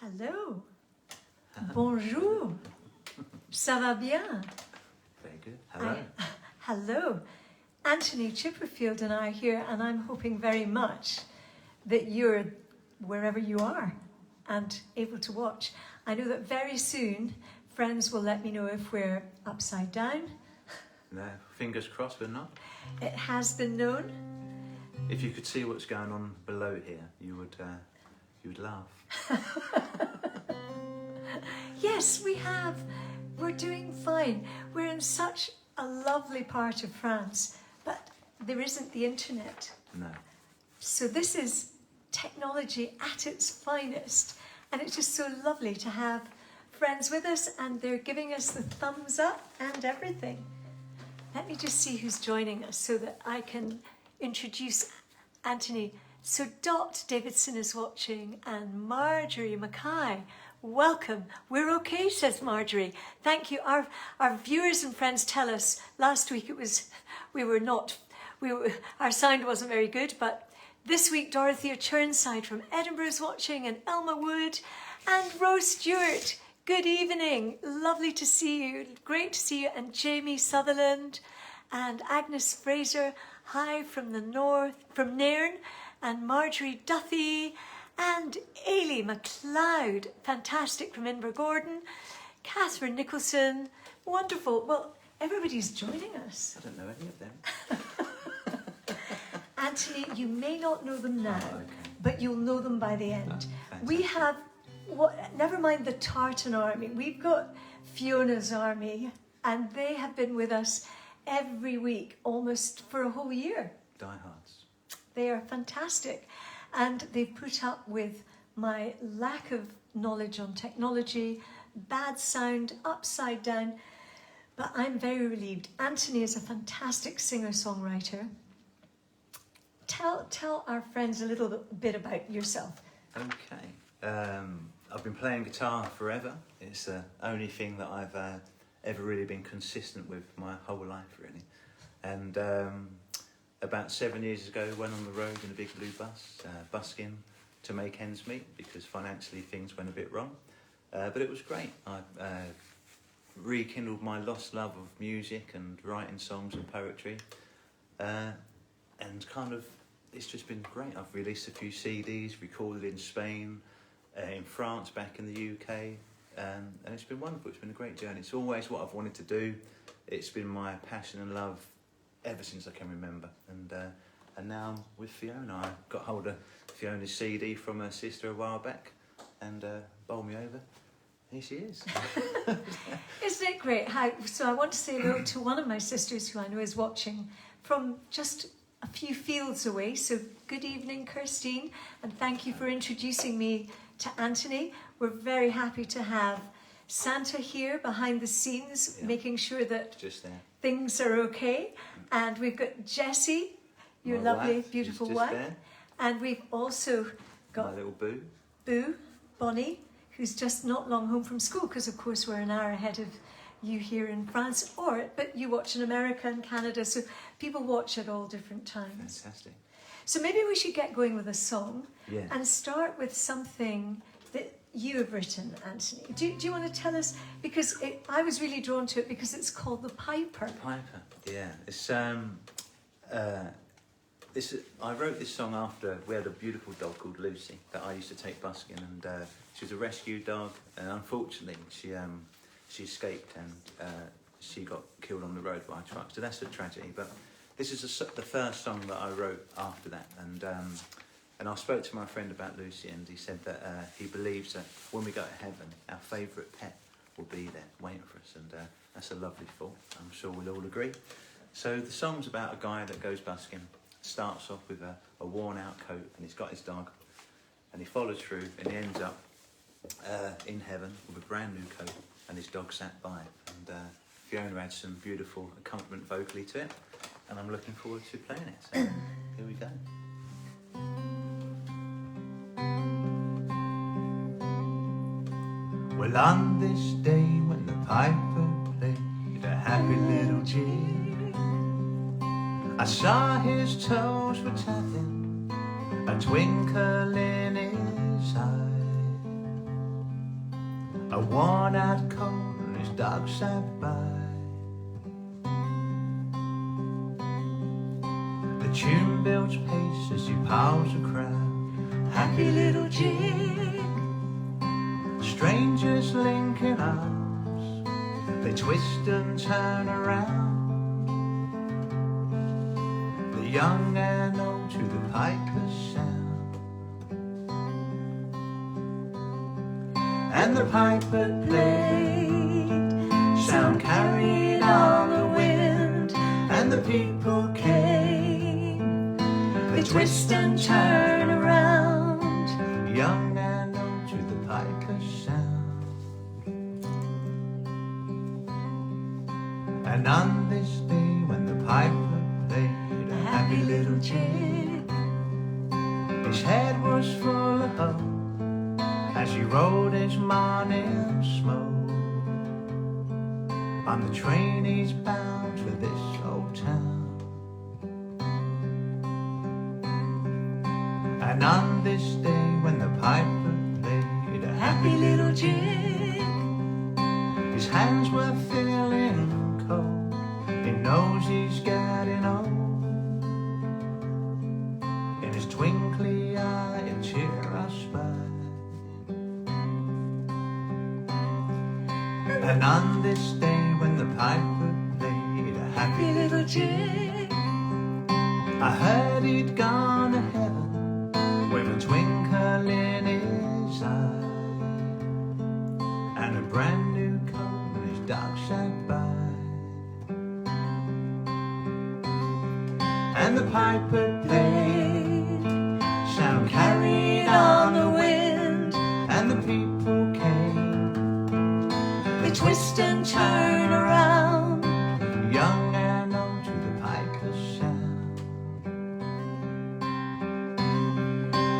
Hello. Bonjour. Ça va bien? Very good. Hello. Hello. Antony Chipperfield and I are here, and I'm hoping very much that you're wherever you are and able to watch. I know that very soon friends will let me know if we're upside down. No, fingers crossed we're not. It has been known. If you could see what's going on below here, you would laugh. Yes, we have. We're doing fine. We're in such a lovely part of France, but there isn't the internet. No. So this is technology at its finest, and it's just so lovely to have friends with us, and they're giving us the thumbs up and everything. Let me just see who's joining us so that I can introduce Antony. So Dot Davidson is watching, and Marjorie Mackay. Welcome. We're okay, says Marjorie. Thank you. Our viewers and friends tell us last week our sound wasn't very good, but this week Dorothea Churnside from Edinburgh is watching, and Elma Wood and Rose Stewart. Good evening. Lovely to see you. Great to see you. And Jamie Sutherland and Agnes Fraser. Hi from the north, from Nairn. And Marjorie Duthie and Ailey MacLeod. Fantastic from Invergordon. Catherine Nicholson. Wonderful. Well, everybody's joining us. I don't know any of them. Anthony, you may not know them now, Oh, okay. but you'll know them by the end. Oh, We fantastic. have, never mind the Tartan Army, we've got Fiona's Army, and they have been with us every week, almost for a whole year. Diehards. They are fantastic, and they've put up with my lack of knowledge on technology, bad sound, upside down, but I'm very relieved. Antony is a fantastic singer-songwriter. Tell our friends a little bit about yourself. Okay. I've been playing guitar forever. It's the only thing that I've ever really been consistent with my whole life, really. And about 7 years ago, went on the road in a big blue bus, busking to make ends meet because financially things went a bit wrong. But it was great. I rekindled my lost love of music and writing songs and poetry. And kind of, it's just been great. I've released a few CDs, recorded in Spain, in France, back in the UK, and it's been wonderful. It's been a great journey. It's always what I've wanted to do. It's been my passion and love ever since I can remember. And now I'm with Fiona. I got hold of Fiona's CD from her sister a while back, and bowled me over. Here she is. Isn't it great? So I want to say hello to one of my sisters who I know is watching from just a few fields away. So good evening, Kirstine, and thank you for introducing me to Antony. We're very happy to have Santa here behind the scenes, making sure that Just there. things are okay. And we've got Jessie, your My lovely, wife, beautiful who's just wife. there. And we've also My got little boo. Boo, Bonnie, who's just not long home from school, because of course we're an hour ahead of you here in France, but you watch in America and Canada, so people watch at all different times. Fantastic. So maybe we should get going with a song Yeah. and start with something that you have written, Antony. Do you want to tell us, because I was really drawn to it because it's called The Piper. Piper, yeah. It's I wrote this song after we had a beautiful dog called Lucy that I used to take busking, and she was a rescue dog, and unfortunately she escaped and she got killed on the road by a truck. So that's a tragedy. But this is the first song that I wrote after that, and I spoke to my friend about Lucy, and he said that he believes that when we go to heaven, our favourite pet will be there waiting for us, and that's a lovely thought. I'm sure we'll all agree. So the song's about a guy that goes busking. Starts off with a worn out coat, and he's got his dog, and he follows through, and he ends up in heaven with a brand new coat, and his dog sat by, and Fiona had some beautiful accompaniment vocally to it, and I'm looking forward to playing it. So here we go. Well, on this day when the piper played a happy little jig, I saw his toes were tapping, a twinkle in his eye. a worn-out coat and his dog sat by. The tune builds pace as he pals a crowd. Happy little jig. Strangers linking arms, they twist and turn around. The young and old to the piper's sound. And the piper played, sound carried on the wind, and the people came, they twist and turn around. Young and old to the piper's sound. And on this day when the piper played a happy little jig, his head was full of hope as he rode his morning smoke. On the train he's bound for this old town. And on this day when the piper played a happy little jig, his hands were feeling cold, he knows he's getting old. In his twinkly eye a cheer I spy. And on this day when the piper played a happy little jig, I heard he'd gone to heaven with a twinkle in his eye, and a brand new coat and his dog sat by. And the piper played, sound carried on the wind, and the people came, they twist and turn around. Young and old to the piper's sound.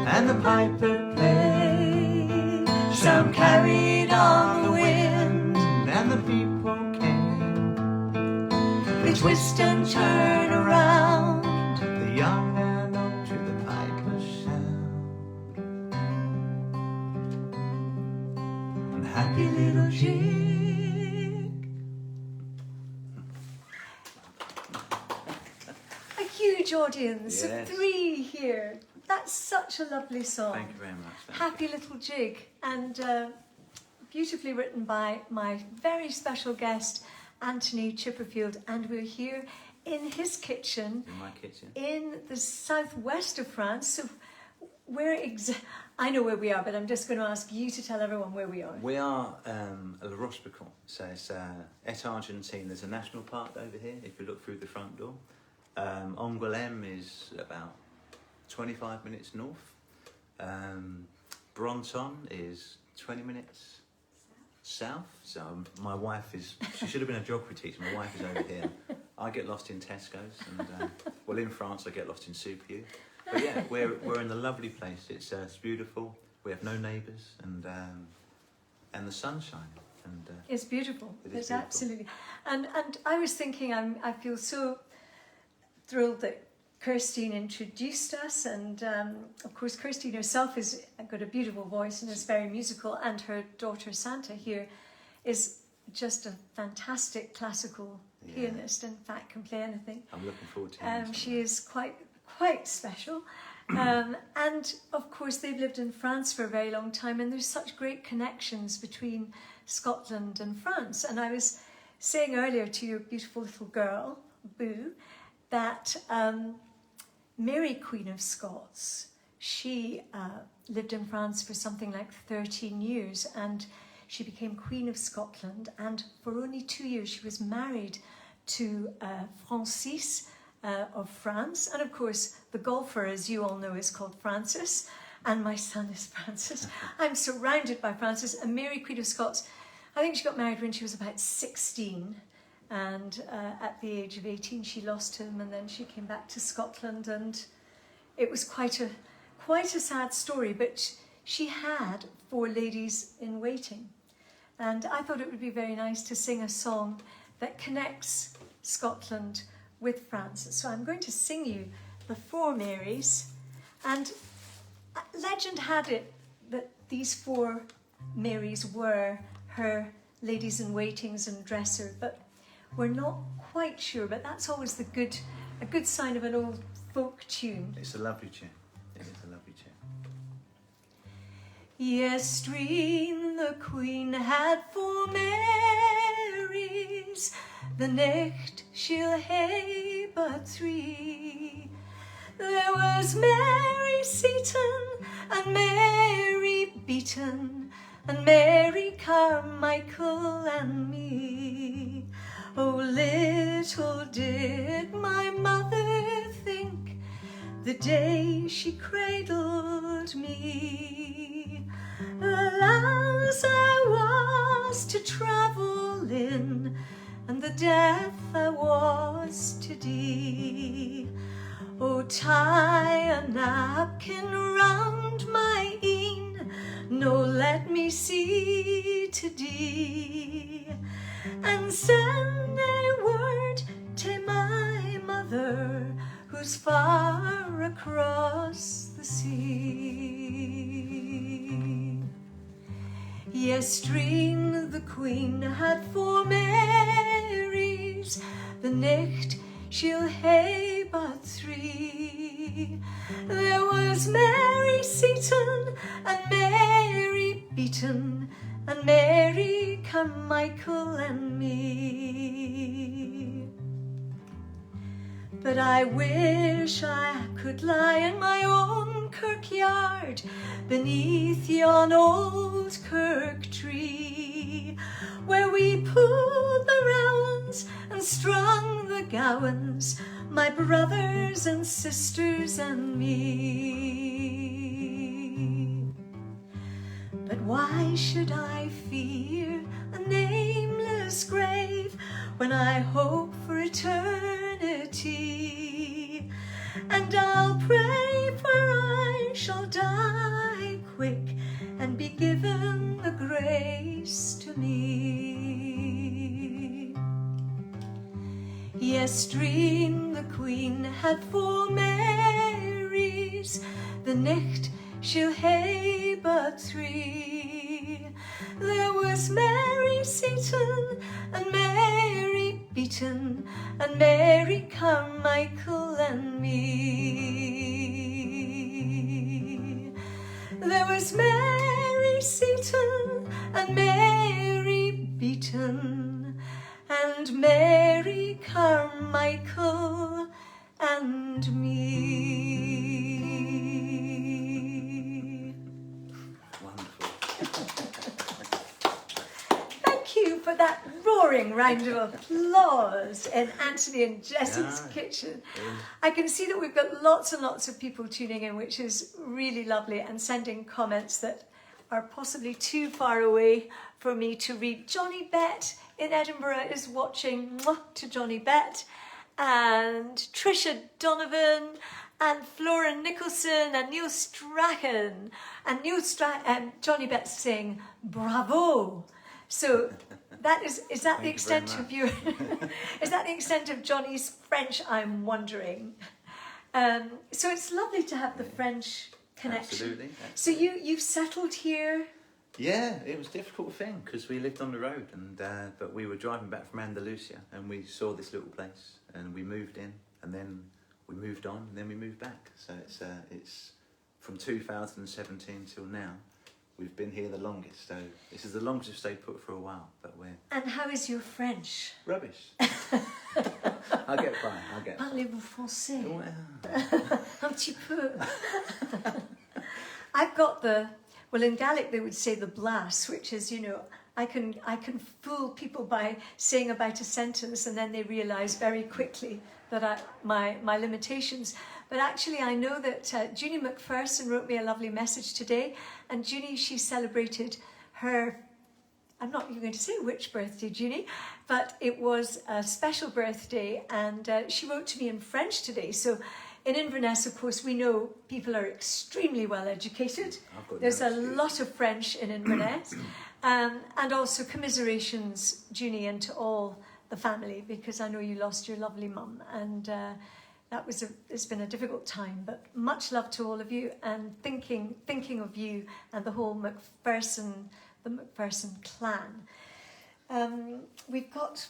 And the piper played, sound carried on the wind, and the people came, they twist and turn around. The young and old to the piper's sound. And happy little jig. A huge audience of Yes. 3 here. That's such a lovely song. Thank you very much. Thank Happy Little Jig, and beautifully written by my very special guest, Antony Chipperfield, and we're here in his kitchen you. In my kitchen. in the southwest of France. So where I know where we are, but I'm just going to ask you to tell everyone where we are. We are at La Rochefoucauld, so it's et Argentine. There's a national park over here if you look through the front door. Angoulême is about 25 minutes north. Bronton is 20 minutes south. So my wife she should have been a geography teacher. My wife is over here. I get lost in Tesco's, and well, in France I get lost in Soupieux. But yeah, we're in the lovely place. It's beautiful. We have no neighbours, and the sun's shining. And It's beautiful. It is It's beautiful. absolutely. And I was thinking, I feel so thrilled that Kirstine introduced us, and of course Kirstine herself has got a beautiful voice and is very musical, and her daughter Santa here is just a fantastic classical pianist. In fact, can play anything. I'm looking forward to hearing She is quite special. And of course they've lived in France for a very long time, and there's such great connections between Scotland and France. And I was saying earlier to your beautiful little girl, Boo, that Mary, Queen of Scots, she lived in France for something like 13 years, and she became Queen of Scotland, and for only 2 years she was married to Francis of France. And of course the golfer, as you all know, is called Francis, and my son is Francis. I'm surrounded by Francis. And Mary, Queen of Scots, I think she got married when she was about 16, and at the age of 18 she lost him, and then she came back to Scotland, and it was quite a sad story. But she had 4 ladies in waiting, and I thought it would be very nice to sing a song that connects Scotland with France. So I'm going to sing you the 4 Marys, and legend had it that these 4 Marys were her ladies in waitings and dresser, but we're not quite sure. But that's always a good sign of an old folk tune. It's a lovely tune. It is a lovely tune. Yestreen the Queen had 4 Marys, the nicht she'll hae but 3. There was Mary Seaton and Mary Beaton and Mary Carmichael and me. Oh, little did my mother think the day she cradled me. Alas, I was to travel in, and the death I was to die. Oh, tie a napkin round my een, no let me see to die, and send a word to my mother who's far across the sea. Yestreen the Queen had 4 Marys, the nicht she'll hae but 3. There was Mary Seaton and Mary Beaton and Mary Carmichael and me. But I wish I could lie in my own kirkyard beneath yon old kirk tree, where we pulled the rowans and strung the gowans, my brothers and sisters and me. But why should I fear a nameless grave when I hope for eternity? And I'll pray, for I shall die quick and be given the grace to me. Yestreen the Queen had 4 Marys, the nicht she'll hae but 3. There was Mary Seaton and Mary Beaton and Mary Carmichael and me. There was Mary Seaton and Mary Beaton and Mary Carmichael and me. Wonderful. Thank you for that roaring round of applause in Antony and Jessie's kitchen. I can see that we've got lots and lots of people tuning in, which is really lovely, and sending comments that are possibly too far away for me to read. Johnny Bett in Edinburgh is watching. Mwah to Johnny Bett. And Trisha Donovan and Flora Nicholson and Neil Strachan and Johnny Bett saying bravo. So that is that the extent of your is that the extent of Johnny's French, I'm wondering. So it's lovely to have the French connection. Absolutely. So you've settled here. Yeah, it was a difficult thing because we lived on the road, and but we were driving back from Andalusia and we saw this little place and we moved in, and then we moved on, and then we moved back. So it's from 2017 till now. We've been here the longest, so this is the longest we've stayed put for a while. But we're And how is your French? rubbish. I'll get by. Parlez-vous français? Well, Un petit peu. I've got well, in Gaelic they would say the blas, which is, I can fool people by saying about a sentence and then they realise very quickly that my limitations. But actually I know that Junie McPherson wrote me a lovely message today, and Junie, she celebrated her, I'm not even going to say which birthday, Junie, but it was a special birthday, and she wrote to me in French today. So in Inverness, of course, we know people are extremely well educated. There's a lot of French in Inverness. And also commiserations, Junie, and to all the family, because I know you lost your lovely mum, and it's been a difficult time, but much love to all of you, and thinking of you and the whole McPherson the McPherson clan. We've got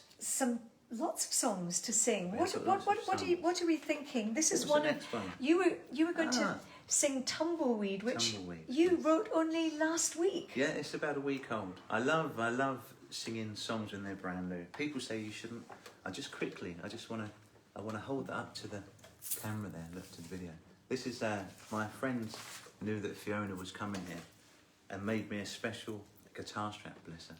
lots of songs to sing. What are we thinking? This is one of you were going to sing Tumbleweed, which you wrote only last week. Yeah, it's about a week old. I love singing songs when they're brand new. People say you shouldn't. I want to hold that up to the camera there, look to the video. This is my friends knew that Fiona was coming here and made me a special guitar strap, bless her.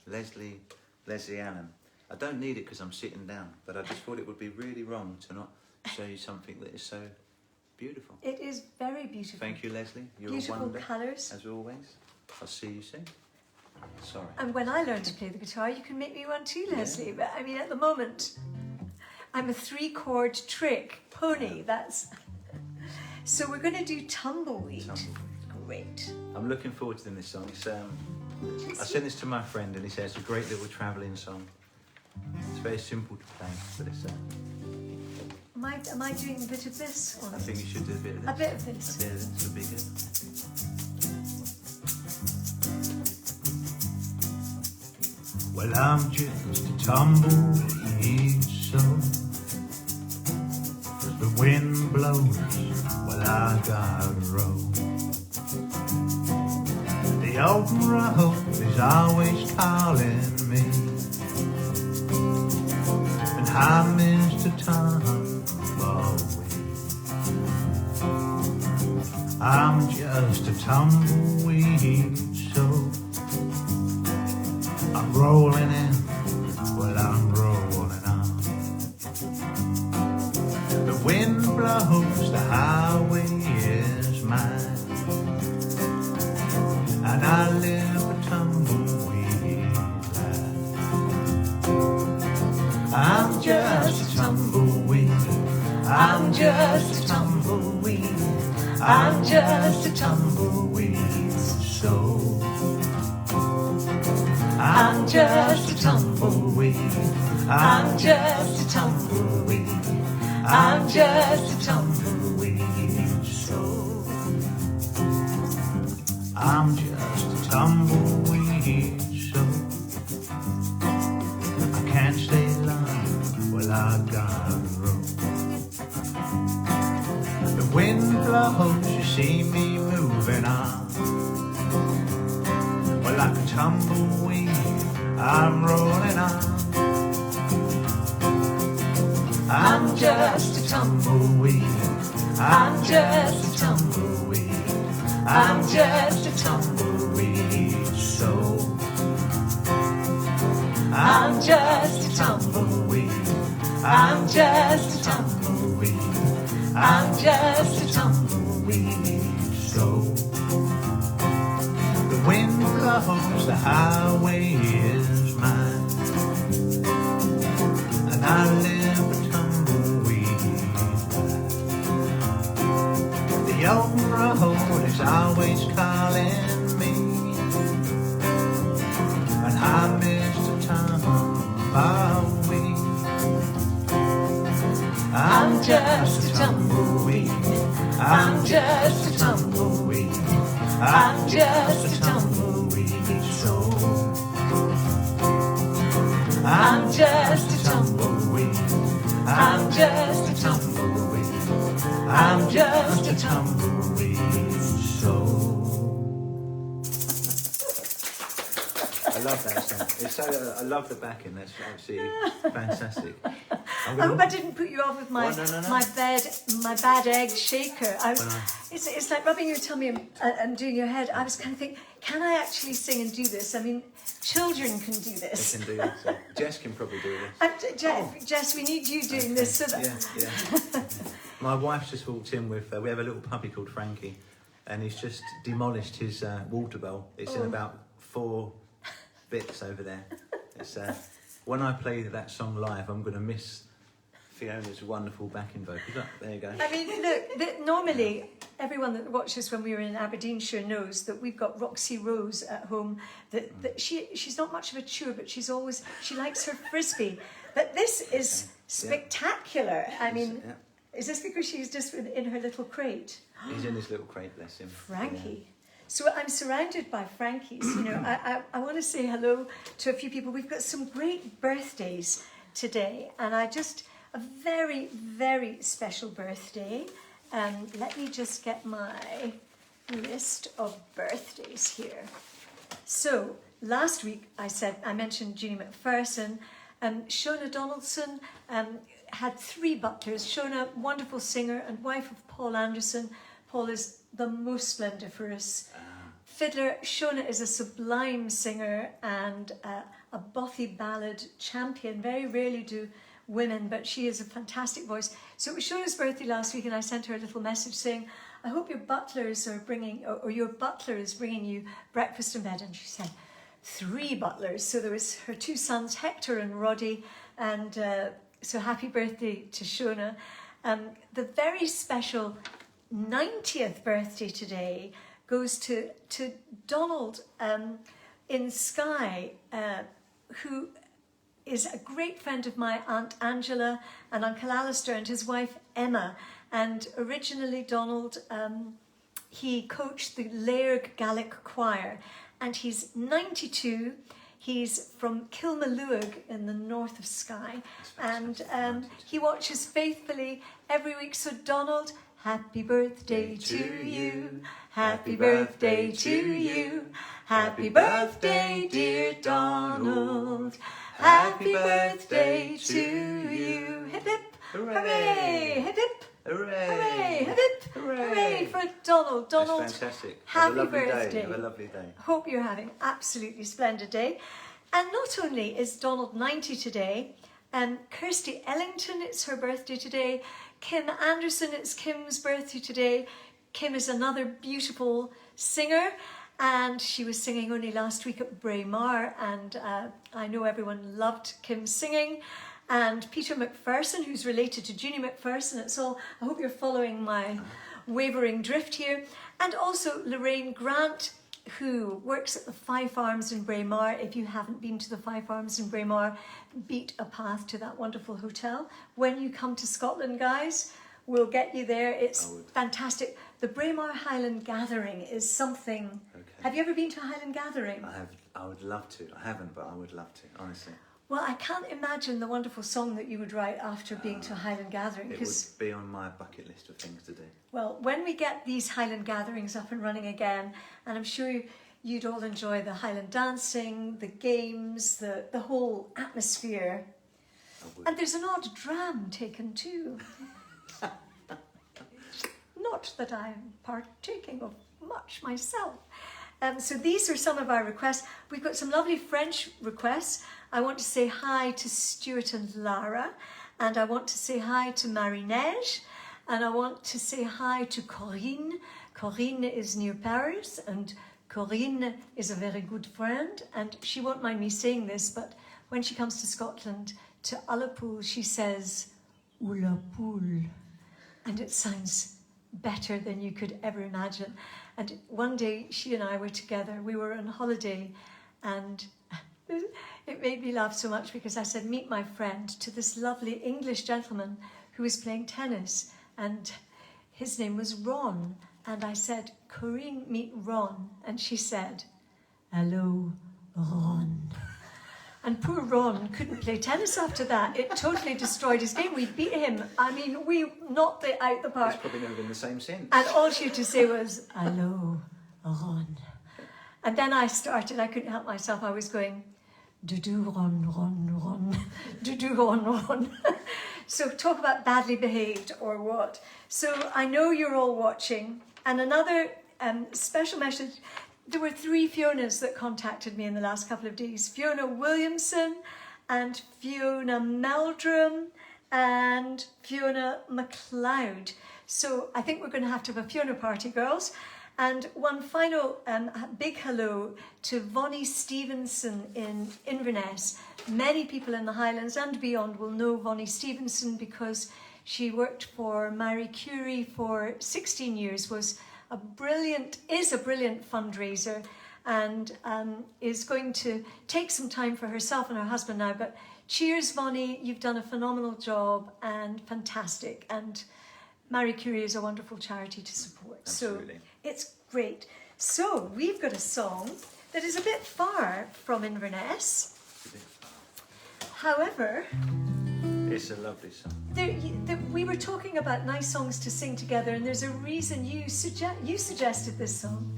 Leslie Allen. I don't need it because I'm sitting down, but I just thought it would be really wrong to not show you something that is so beautiful. It is very beautiful. Thank you, Leslie. You're beautiful a wonder, colours. as always. I'll see you soon. Sorry. And when I learn to play the guitar, you can make me one too, Leslie. But I mean, at the moment, I'm a 3-chord trick pony. That's so we're going to do Tumbleweed. Great. I'm looking forward to doing this song. It's, I sent this to my friend, and he says it's a great little travelling song. It's very simple to play, but it's. Am I doing a bit of this? I think you should do a bit of this. A bit of this. A bit of this would be good. Well, I'm just a tumbleweed, so as the wind blows, well, I gotta roll. The open road is always calling me, and I'm Mr. Tumbleweed. I'm just a tumbleweed, so I'm rolling in, well, I'm rolling on. The wind blows, the highway is mine, and I live a tumbleweed life. I'm just a tumbleweed, I'm just a tumbleweed, I'm just a tumbleweed soul. I'm just a tumbleweed, I'm just a tumbleweed, I'm just a tumbleweed soul. I'm just a tumbleweed soul. I can't stay long, well, I gotta roll. The wind blows, you see me moving on. Well, like a tumbleweed, I'm rolling on. I'm just a tumbleweed, I'm just a tumbleweed, I'm just a tumbleweed soul. I'm just a tumbleweed, I'm just a tumbleweed, I'm just a tumbleweed soul. The wind blows, the highway is mine, and I live a tumbleweed life. The open road is always calling me, and I miss the tumbleweed. I'm just a tumbleweed, I'm just a tumbleweed, I'm just a tumbleweed soul. I'm just a tumbleweed, I'm just a tumbleweed, I'm just a tumbleweed soul. I love that song. It's so, I love the backing. That's absolutely fantastic. I hope I didn't put you off with my my bad egg shaker. It's like rubbing your tummy and doing your head. I was kind of thinking, can I actually sing and do this? I mean, children can do this. They can do this. So Jess can probably do this. Jess, we need you doing this. So that yeah. My wife's just walked in with. We have a little puppy called Frankie, and he's just demolished his water bowl. It's in about 4 bits over there. It's when I play that song live, I'm going to miss Fiona's wonderful backing vocals. Look, there you go. I mean, look, normally everyone that watches when we were in Aberdeenshire knows that we've got Roxy Rose at home. That she's not much of a chewer, but she likes her frisbee. But this is spectacular. I mean, is this because she's just in her little crate? He's in his little crate, bless him. Frankie. Yeah. So I'm surrounded by Frankies. You know, I want to say hello to a few people. We've got some great birthdays today, and a very, very special birthday. Let me just get my list of birthdays here. So last week I mentioned Junie McPherson. Fiona Donaldson had 3 butlers. Fiona, wonderful singer and wife of Paul Anderson. Paul is the most splendiferous fiddler. Fiona is a sublime singer and a bothy ballad champion. Very rarely do women, but she has a fantastic voice. So it was Fiona's birthday last week, and I sent her a little message saying, I hope your butlers are bringing, or your butler is bringing you breakfast in bed. And she said, 3 butlers. So there was her 2 sons, Hector and Roddy, and so happy birthday to Fiona. The very special 90th birthday today goes to Donald in Skye, who is a great friend of my Aunt Angela and Uncle Alistair and his wife Emma. And originally Donald, he coached the Lairg Gaelic Choir, and he's 92. He's from Kilmaluag in the north of Skye, and he watches faithfully every week. So Donald, happy birthday to you, happy birthday to you, happy birthday dear Donald, happy birthday to you. Hip hip, hooray, hip hip. Hooray! Hooray! Hip, hip. Hooray for Donald. Donald, that's fantastic. Happy Have a lovely birthday. Day. Have a lovely day. Hope you're having absolutely splendid day. And not only is Donald 90 today, Kirsty Ellington, it's her birthday today. Kim Anderson, it's Kim's birthday today. Kim is another beautiful singer, and she was singing only last week at Braemar, and I know everyone loved Kim's singing. And Peter McPherson, who's related to Junie McPherson. I hope you're following my wavering drift here. And also Lorraine Grant, who works at the Five Arms in Braemar. If you haven't been to the Five Arms in Braemar, beat a path to that wonderful hotel. When you come to Scotland, guys, we'll get you there. It's fantastic. The Braemar Highland Gathering is something. Okay. Have you ever been to a Highland Gathering? I would love to. I haven't, but I would love to, honestly. Well, I can't imagine the wonderful song that you would write after being to a Highland Gathering. It would be on my bucket list of things to do. Well, when we get these Highland Gatherings up and running again, and I'm sure you'd all enjoy the Highland dancing, the games, the whole atmosphere. And there's an odd dram taken too. Not that I'm partaking of much myself. So these are some of our requests. We've got some lovely French requests. I want to say hi to Stuart and Lara, and I want to say hi to Marie-Neige, and I want to say hi to Corinne. Corinne is near Paris, and Corinne is a very good friend, and she won't mind me saying this, but when she comes to Scotland, to Ullapool, she says, Ullapool, and it sounds better than you could ever imagine. And one day she and I were together, we were on holiday, and it made me laugh so much because I said, meet my friend, to this lovely English gentleman who was playing tennis, and his name was Ron. And I said, Corinne, meet Ron. And she said, hello, Ron. And poor Ron couldn't play tennis after that. It totally destroyed his game. We beat him. I mean, we knocked it out the park. It's probably never been the same since. And all she had to say was, hello, Ron. And then I couldn't help myself. I was going, do-do, Ron, Ron, Ron. Do-do, Ron, Ron. So talk about badly behaved or what. So I know you're all watching. And another special message. There were 3 Fionas that contacted me in the last couple of days. Fiona Williamson and Fiona Meldrum and Fiona MacLeod. So I think we're going to have a Fiona party, girls. And one final big hello to Vonnie Stevenson in Inverness. Many people in the Highlands and beyond will know Vonnie Stevenson because she worked for Marie Curie for 16 years, is a brilliant fundraiser, and is going to take some time for herself and her husband now. But cheers, Vonnie, you've done a phenomenal job and fantastic. And Marie Curie is a wonderful charity to support. Absolutely. So it's great. So we've got a song that is a bit far from Inverness. However, It's a lovely song. we were talking about nice songs to sing together, and there's a reason you suggested this song.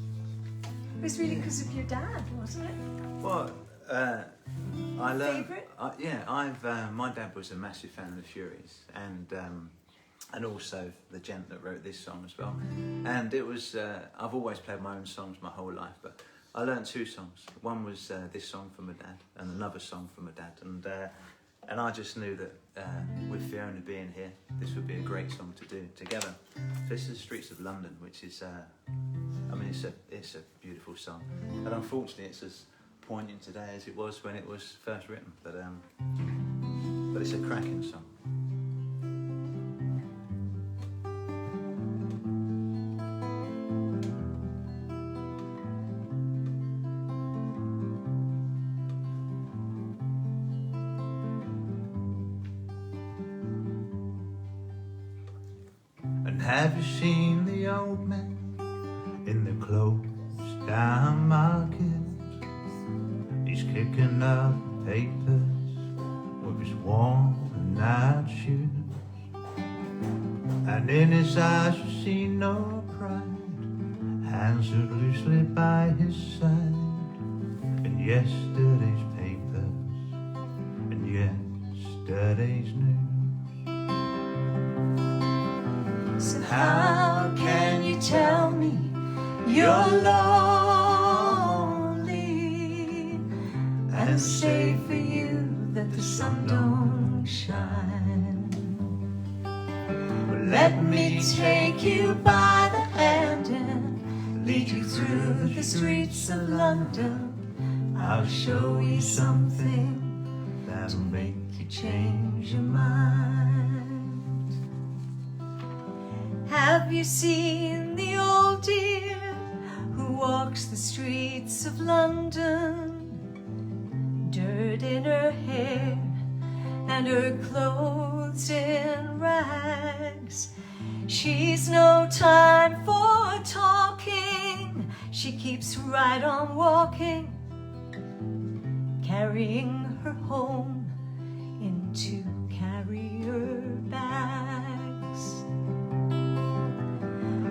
It was really because of your dad, wasn't it? Well, I learned. Favourite? My dad was a massive fan of the Furies, and also the gent that wrote this song as well. And it was. I've always played my own songs my whole life, but I learned two songs. One was this song from my dad, and another song from my dad, and I just knew that with Fiona being here, this would be a great song to do together. This is The Streets of London, which is. It's a beautiful song, and unfortunately, it's as poignant today as it was when it was first written. But it's a cracking song. And have you seen the old man in the closed down market? He's kicking up papers with his worn night shoes, and in his eyes you see no pride. Hands are loosely by his side, and yesterday's papers, and yesterday's news. So how can you tell me you're lonely and say for you that the sun don't shine? Well, let me take you by the hand and lead you through the streets of London. I'll show you something that'll make you change your mind. Have you seen the old dear who walks the streets of London? Dirt in her hair and her clothes in rags. She's no time for talking, she keeps right on walking, carrying her home in two carrier bags.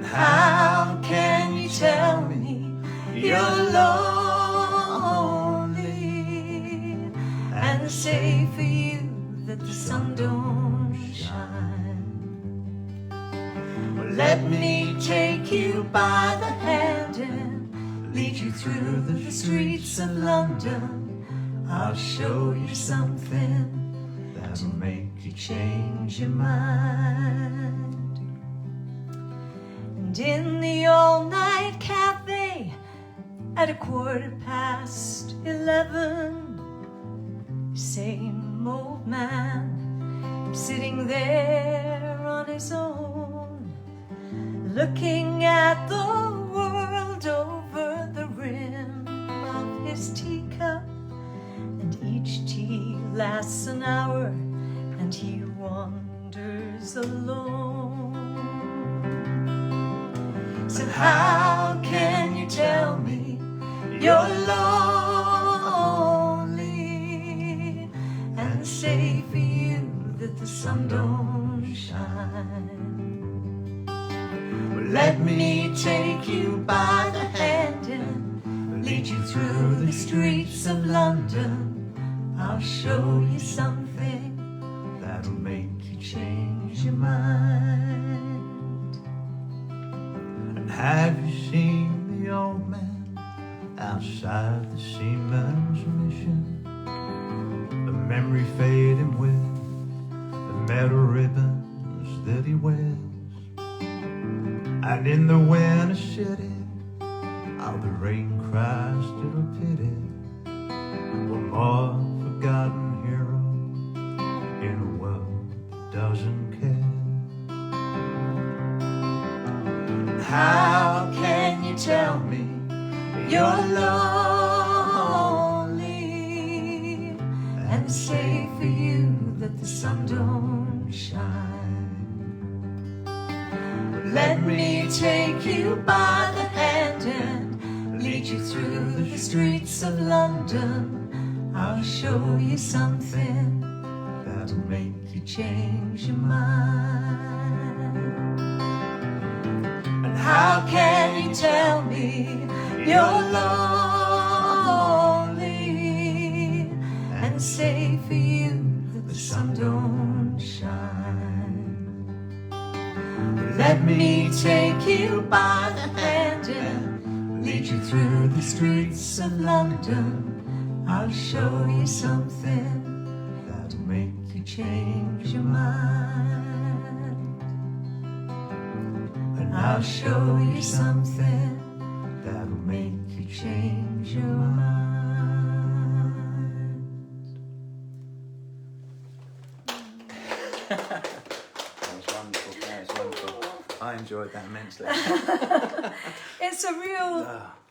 How can you tell me you're lonely and say for you that the sun don't shine? Well, let me take you by the hand and lead you through the streets of London. I'll show you something that'll make you change your mind. And in the all-night cafe at 11:15, same old man sitting there on his own, looking at the world over the rim of his teacup. And each tea lasts an hour and he wanders alone. So how can you tell me you're lonely and say for you that the sun don't shine? Well, let me take you by the hand and lead you through the streets of London. I'll show you something that'll make you change your mind. And have you seen the old man outside the seaman's mission? The memory fading with the metal ribbons that he wears. And in the winter city, all the rain cries little pity. One more forgotten hero in a world that doesn't care. How can you tell me you're lonely and say for you that the sun don't shine? Let me take you by the hand and lead you through the streets of London. I'll show you something that'll make you change your mind. And how can you tell me you're lonely and say for you that the sun don't shine? Let me take you by the hand and lead you through the streets of London. I'll show you something that'll make you change your mind. And I'll show you something that'll make you change your mind. I enjoyed that immensely. It's a real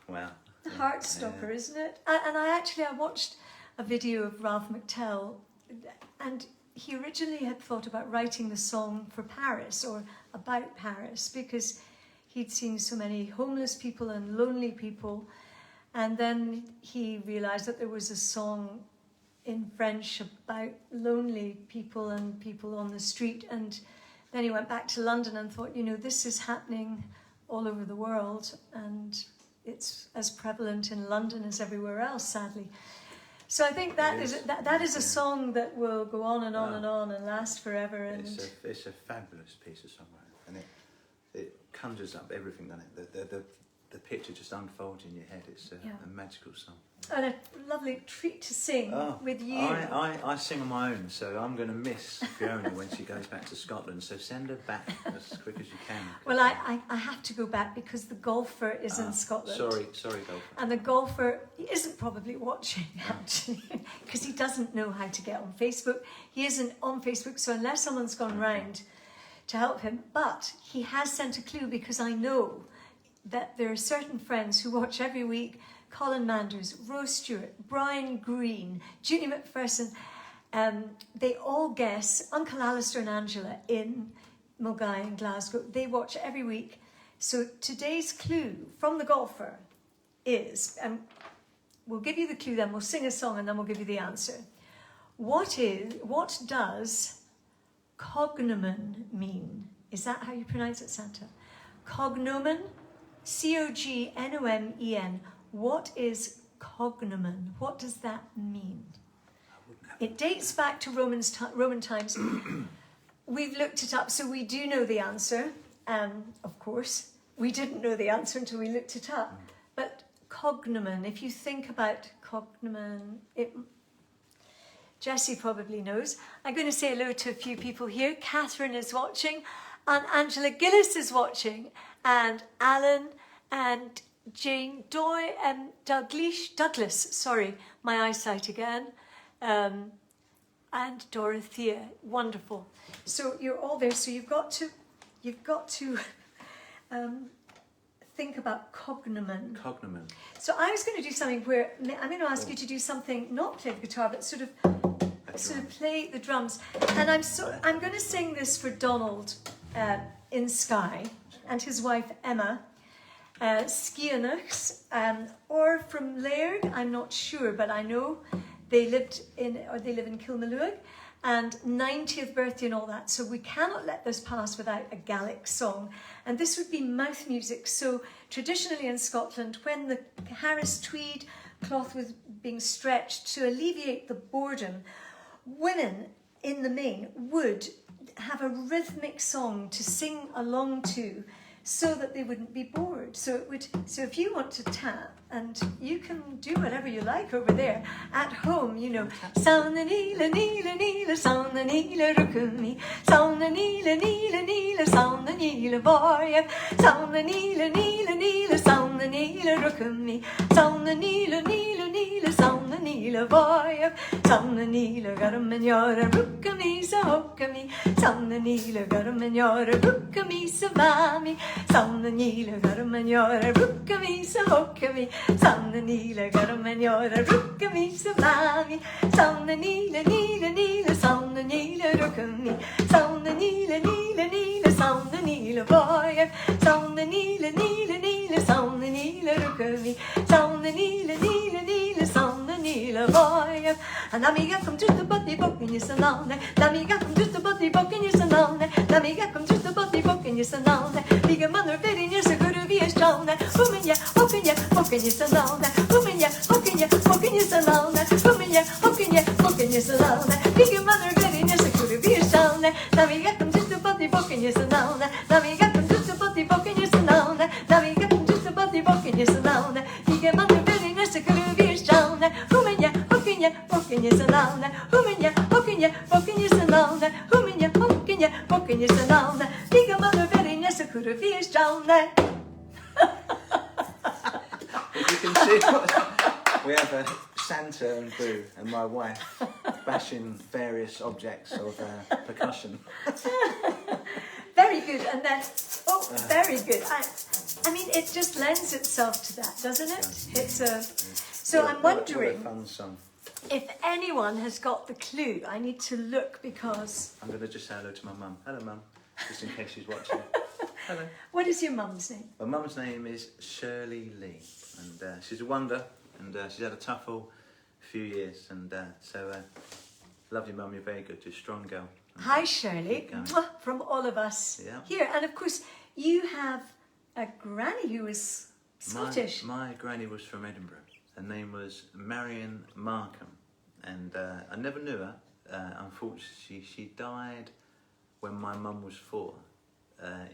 Wow. heart stopper, isn't it? And I watched a video of Ralph McTell, and he originally had thought about writing the song for Paris or about Paris because he'd seen so many homeless people and lonely people, and then he realised that there was a song in French about lonely people and people on the street, and then he went back to London and thought, you know, this is happening all over the world and it's as prevalent in London as everywhere else, sadly. So I think that is a song that will go on and on and on and last forever. And it's a fabulous piece of songwriting, and it conjures up everything, doesn't it? The picture just unfolds in your head. It's a magical song. And a lovely treat to sing with you. I sing on my own, so I'm going to miss Fiona when she goes back to Scotland, so send her back as quick as you can. Well, I have to go back because the golfer is in Scotland. Sorry, golfer. And the golfer isn't probably watching, actually, because he doesn't know how to get on Facebook. He isn't on Facebook, so unless someone's gone round to help him, but he has sent a clue because I know that there are certain friends who watch every week. Colin Manders, Rose Stewart, Brian Green, Judy McPherson, they all guess, Uncle Alistair and Angela in Mulgai in Glasgow, they watch every week. So today's clue from the golfer is, and we'll give you the clue then, we'll sing a song and then we'll give you the answer. What does cognomen mean? Is that how you pronounce it, Santa? Cognomen, C-O-G-N-O-M-E-N. What is cognomen? What does that mean? It dates back to Roman times. We've looked it up, so we do know the answer. Of course, we didn't know the answer until we looked it up. But cognomen, if you think about cognomen, Jessie probably knows. I'm going to say hello to a few people here. Catherine is watching, and Angela Gillis is watching, and Alan, and Jane Doy, and Douglas, sorry, my eyesight again, and Dorothea, wonderful. So you're all there. So you've got to think about cognomen. Cognomen. So I was going to do something where I'm going to ask you to do something, not play the guitar, but sort of play the drums. And I'm going to sing this for Donald in Skye and his wife Emma. Skianachs, or from Laird, I'm not sure, but I know they live in Kilmalloog, and 90th birthday and all that, so we cannot let this pass without a Gaelic song, and this would be mouth music. So traditionally in Scotland, when the Harris tweed cloth was being stretched to alleviate the boredom, women in the main would have a rhythmic song to sing along to, so that they wouldn't be bored. So if you want to tap, and you can do whatever you like over there at home, you know, sound the neela neela neela, sound the neela rukumi, sound the neela neela neela, sound the neela boy, sound the neela neela neela, sound the neela rukumi, sound the neela neela neela, sound the neela boy, sound the neela garum and yora rukumi sa hokami, sound the neela garum and yora rukumi sa mami, sound the neela garum and yora rukumi sa hokami, sound the neela garum and yora rukami sa mami, sound the neela neela neela, sound the neela rukumi, sound the neela neela neela, sound the neela boy, sound the neela neela neela, sound the neela rukumi, sonne nile, nile, nile, sonne nile boy. And amiga come to the body book in your salon. Amiga come to the body book in your salon. Amiga come to the body book in your salon. Bigger mother betting you're so good to be a strong. Woman, yeah, open your book in your salon. Woman, yeah, open your book in your salon. Woman, yeah, open your book in your salon. Bigger mother betting you're so good to be a strong. Amiga come to the body book in your salon. Amiga come to the body book in your salon. Amiga come to the body book in your salon. Bigger mother betting you're so good to be a strong. Woman, yeah, open your book in your salon. Woman, yeah, open your book in your salon. Woman, yeah, open your book in your salon. Bigger mother betting you're so good to be a strong. As you can see, we have a Santa and Boo and my wife bashing various objects of percussion. Very good, and then, very good. I mean, it just lends itself to that, doesn't it? It's a. So I'm wondering what a fun song. if anyone has got the clue. I need to look because. I'm going to just say hello to my mum. Hello, Mum, just in case she's watching. Hello. What is your mum's name? My mum's name is Shirley Lee, and she's a wonder, and she's had a tough few years, and love you, Mum, you're very good, you're a strong girl. Hi, Shirley, from all of us here. And of course, you have a granny who is Scottish. My granny was from Edinburgh. Her name was Marion Markham, and I never knew her. Unfortunately, she died when my mum was 4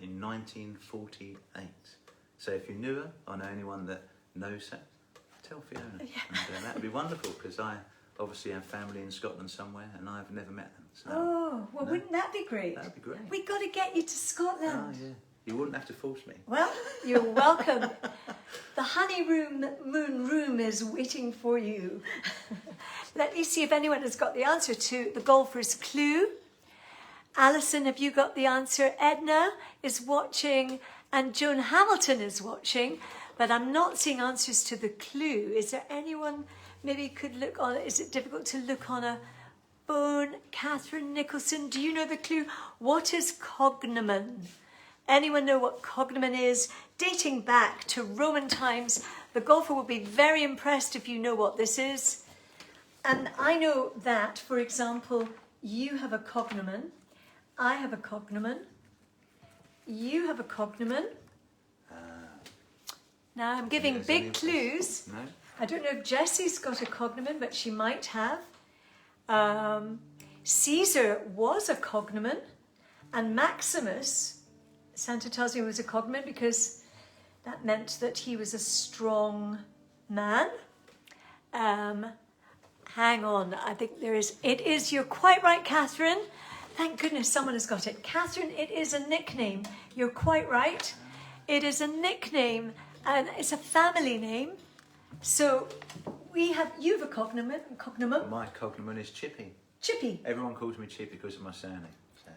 in 1948. So if you knew her, or know anyone that knows her, tell Fiona. Yeah. And that would be wonderful, because I obviously have family in Scotland somewhere, and I've never met them. So, Wouldn't that be great? That would be great. We've got to get you to Scotland. Oh, yeah. You wouldn't have to force me. Well, you're welcome. The honeymoon room is waiting for you. Let me see if anyone has got the answer to the golfer's clue. Alison, have you got the answer? Edna is watching and Joan Hamilton is watching, but I'm not seeing answers to the clue. Is there anyone maybe could look on? Is it difficult to look on a phone? Catherine Nicholson, do you know the clue? What is cognomen? Anyone know what cognomen is? Dating back to Roman times, the golfer will be very impressed if you know what this is. And I know that, for example, you have a cognomen, I have a cognomen, you have a cognomen. Now I'm giving big clues. No? I don't know if Jessie's got a cognomen, but she might have. Caesar was a cognomen, and Maximus, Santa tells me, was a cognomen because that meant that he was a strong man. Hang on, I think there is. It is, you're quite right, Catherine. Thank goodness someone has got it. Catherine, it is a nickname. You're quite right. It is a nickname and it's a family name. So you have a cognomen. My cognomen is Chippy. Chippy. Everyone calls me Chippy because of my surname.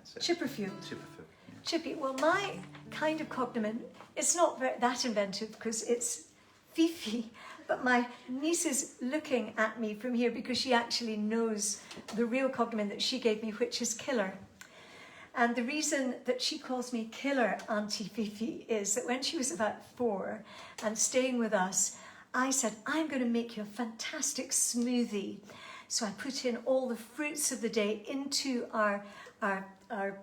So Chipperfield. Chipperfield. Yeah. Chippy. Well, my kind of cognomen, it's not that inventive because it's Fifi. But my niece is looking at me from here because she actually knows the real cognomen that she gave me, which is Killer. And the reason that she calls me Killer Auntie Fifi is that when she was about 4 and staying with us, I said, I'm going to make you a fantastic smoothie. So I put in all the fruits of the day into our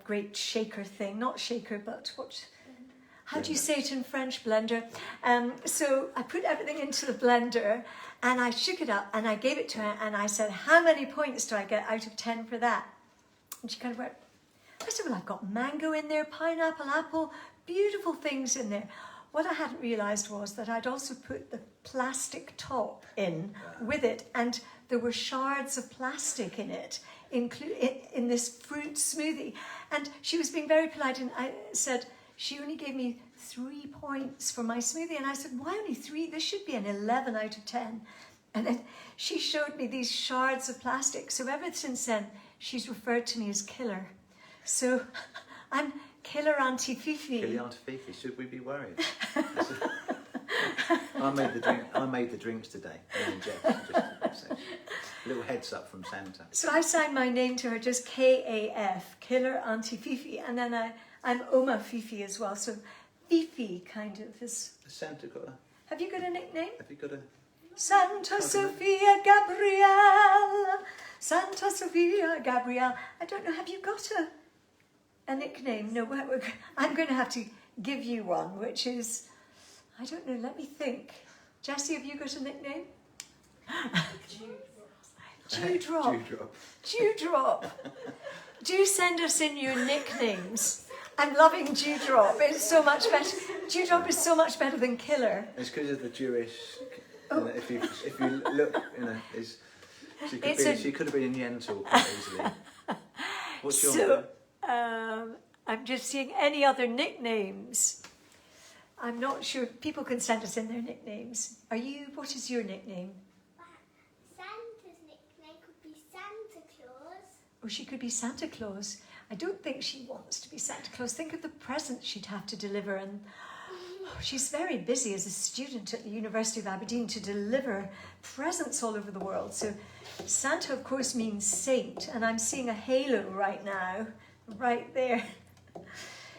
great shaker thing. Not shaker, but what... How do you say it in French? Blender. So I put everything into the blender and I shook it up and I gave it to her and I said, how many points do I get out of 10 for that? And she kind of went, I said, well, I've got mango in there, pineapple, apple, beautiful things in there. What I hadn't realised was that I'd also put the plastic top in with it, and there were shards of plastic in it, in this fruit smoothie. And she was being very polite and I said, she only gave me 3 points for my smoothie. And I said, why only 3? This should be an 11 out of 10. And then she showed me these shards of plastic. So ever since then, she's referred to me as Killer. So I'm Killer Auntie Fifi. Killer Auntie Fifi, should we be worried? I made the drinks today. Me and Jeff, just a little heads up from Santa. So I signed my name to her, just K-A-F, Killer Auntie Fifi. And then I'm Oma Fifi as well. So Fifi kind of is... Has Santa got Have you got a nickname? Have you got a... Santa Sofia Gabrielle. Santa Sofia Gabrielle. I don't know, have you got a nickname? No, I'm going to have to give you one, which is, I don't know, let me think. Jessie, have you got a nickname? Dewdrop. Dewdrop. Do send us in your nicknames. I'm loving Dewdrop. It's so much better. Dewdrop is so much better than Killer. It's because of the Jewish. You know, if you look, you know, she could have been in Yentl quite easily. What's your? So, I'm just seeing any other nicknames. I'm not sure. People can send us in their nicknames. What is your nickname? Santa's nickname could be Santa Claus. Oh, she could be Santa Claus. I don't think she wants to be Santa Claus. Think of the presents she'd have to deliver. And she's very busy as a student at the University of Aberdeen to deliver presents all over the world. So Santa, of course, means saint. And I'm seeing a halo right now, right there.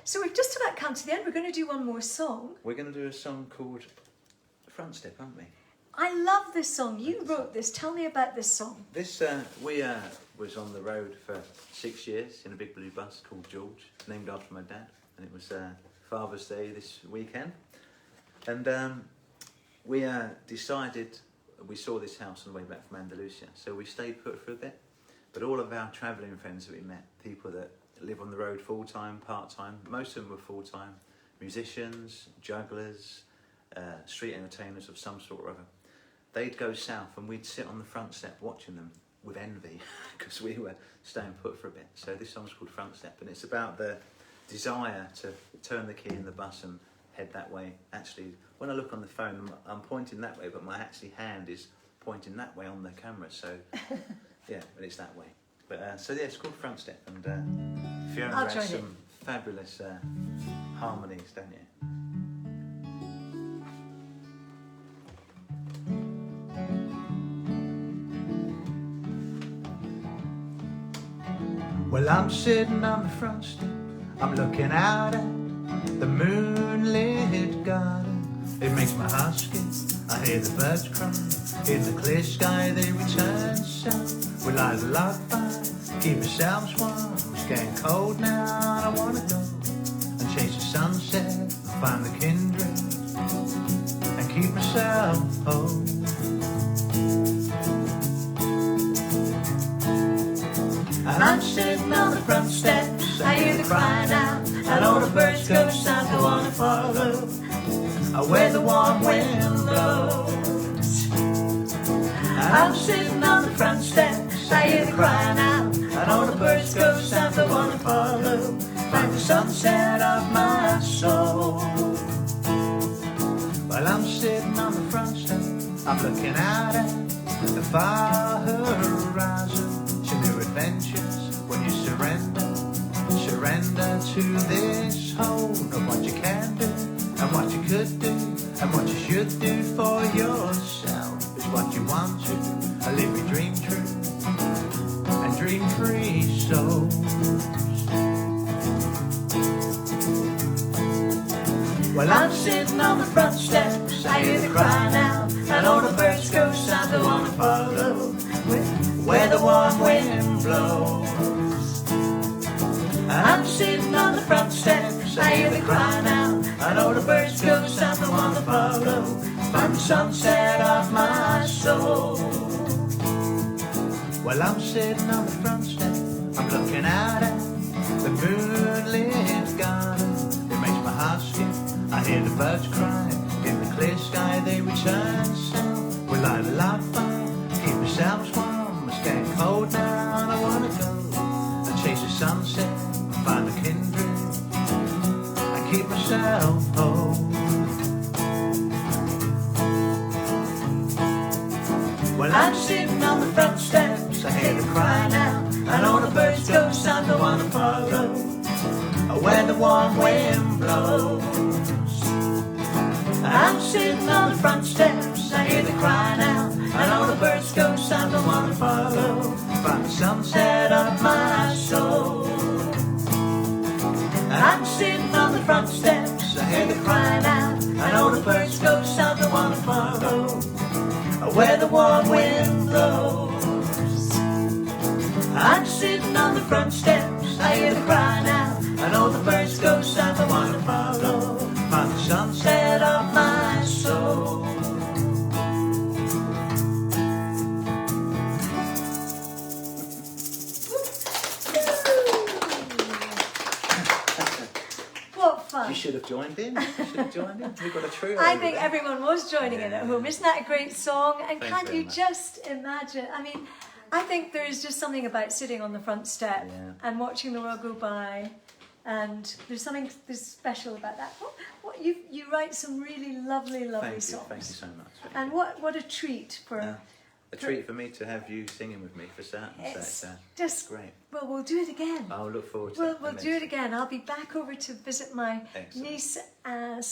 So we've just about come to the end. We're going to do one more song. We're going to do a song called Front Step, aren't we? I love this song. You wrote this. Tell me about this song. This we was on the road for 6 years in a big blue bus called George, named after my dad, and it was Father's Day this weekend. And we decided, we saw this house on the way back from Andalusia, so we stayed put for a bit. But all of our travelling friends that we met, people that live on the road full-time, part-time, most of them were full-time, musicians, jugglers, street entertainers of some sort or other. They'd go south and we'd sit on the front step watching them with envy because we were staying put for a bit. So this song's called Front Step, and it's about the desire to turn the key in the bus and head that way. Actually, when I look on the phone, I'm pointing that way, but my hand is pointing that way on the camera. So yeah, but it's that way. But so yeah, it's called Front Step, and Fiona has some fabulous harmonies, don't you? Well, I'm sitting on the front step, I'm looking out at the moonlit garden. It makes my heart skip, I hear the birds cry, in the clear sky they return south. We light a log fire, keep ourselves warm, it's getting cold now, I wanna go and chase the sunset, and find the kindred, and keep myself whole. And I'm sitting on the front steps, I hear the crying out, and all the birds go south, I wanna follow where the warm wind blows. And I'm sitting on the front steps, I hear the crying out, and all the birds go south, I wanna follow, find the sunset of my soul. While I'm sitting on the front step, I'm looking out at the far horizon. New adventures when you surrender to this whole of what you can do and what you could do and what you should do for yourself is what you want to live your dream true and dream free souls. Well, I'm sitting on the front steps, I hear the crying out, and all the birds go south, I wanna follow where the warm wind blows. I'm sitting on the front steps, I hear the crying out, and all the birds go south, I wanna follow, find the sunset of my soul. Well, I'm sitting on the front step, I'm looking out at the moonlit garden. It makes my heart skip, I hear the birds cry, in the clear sky they return south. We light a log fire, keep ourselves warm. Getting cold now and I wanna go and chase the sunset and find the kindred and keep myself whole. Well, I'm sitting on the front steps, I hear the crying out, and all the birds go south, I wanna follow where the warm wind blows. I'm sitting on the front steps, I hear the crying out, and all the birds go south, I wanna follow, find the sunset of my soul. I'm sitting on the front steps, I hear the crying out, and all the birds go south, I wanna should have joined in. We've got a trio. I over think there. everyone was joining in at home. Isn't that a great song? And Thanks can't very you much. just imagine? I mean, I think there is just something about sitting on the front step Yeah. and watching the world go by. And there's something special about that. What you write some really lovely Thank you songs. so much. And what a treat for A treat for me to have you singing with me for certain. it's So just great. Well, we'll do it again. I'll look forward to We'll it. do it again. I'll be back over to visit my Excellent. niece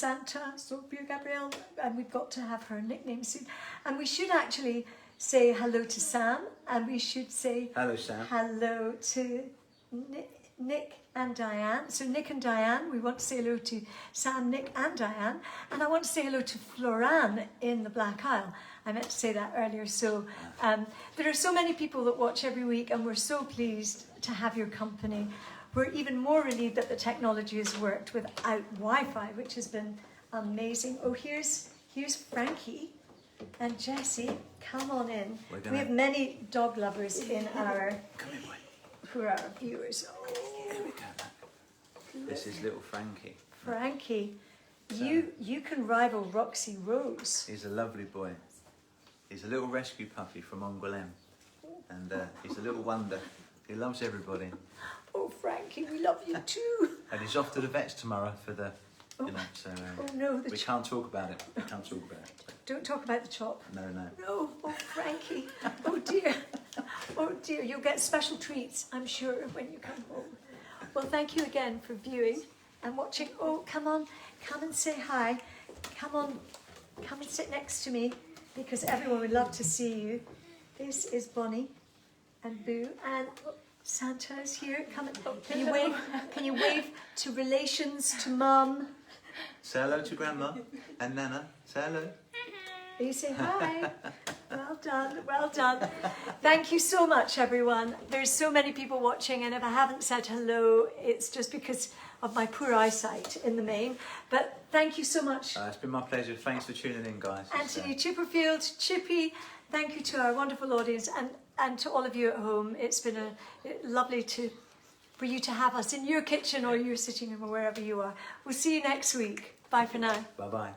Santa Sophia Gabrielle, and we've got to have her nickname soon. And we should actually say hello to Sam, and we should say Hello, Sam. hello to Nick and Diane. So Nick and Diane, we want to say hello to Sam, Nick and Diane. And I want to say hello to Floran in the Black Isle. I meant to say that earlier. So there are so many people that watch every week, and we're so pleased to have your company. We're even more relieved that the technology has worked without Wi-Fi, which has been amazing. Oh, here's Frankie and Jessie. Come on in. We have many dog lovers in our Come here, boy. who are our viewers. Here we go. This is little Frankie. Frankie, you can rival Roxy Rose. He's a lovely boy. He's a little rescue puppy from Angoulême. And he's a little wonder. He loves everybody. Oh, Frankie, we love you too. And he's off to the vets tomorrow for the, so Oh no, we can't talk about it. We can't talk about it. don't talk about the chop. No. No, oh Frankie, oh dear, you'll get special treats, I'm sure, when you come home. Well, thank you again for viewing and watching. Oh, come on, come and say hi. Come on, come and sit next to me, because everyone would love to see you. This is Bonnie and Boo, and Santa is here. Come and, can you wave? Can you wave to relations, to Mum? Say hello to Grandma and Nana. Say hello. You say hi. Well done, well done. Thank you so much, everyone. There's so many people watching, and if I haven't said hello, it's just because of my poor eyesight in the main. But thank you so much. It's been my pleasure. Thanks for tuning in, guys. Antony Chipperfield, Chippy, thank you to our wonderful audience, and to all of you at home. It's been lovely for you to have us in your kitchen or your sitting room or wherever you are. We'll see you next week. Bye for now. Bye-bye.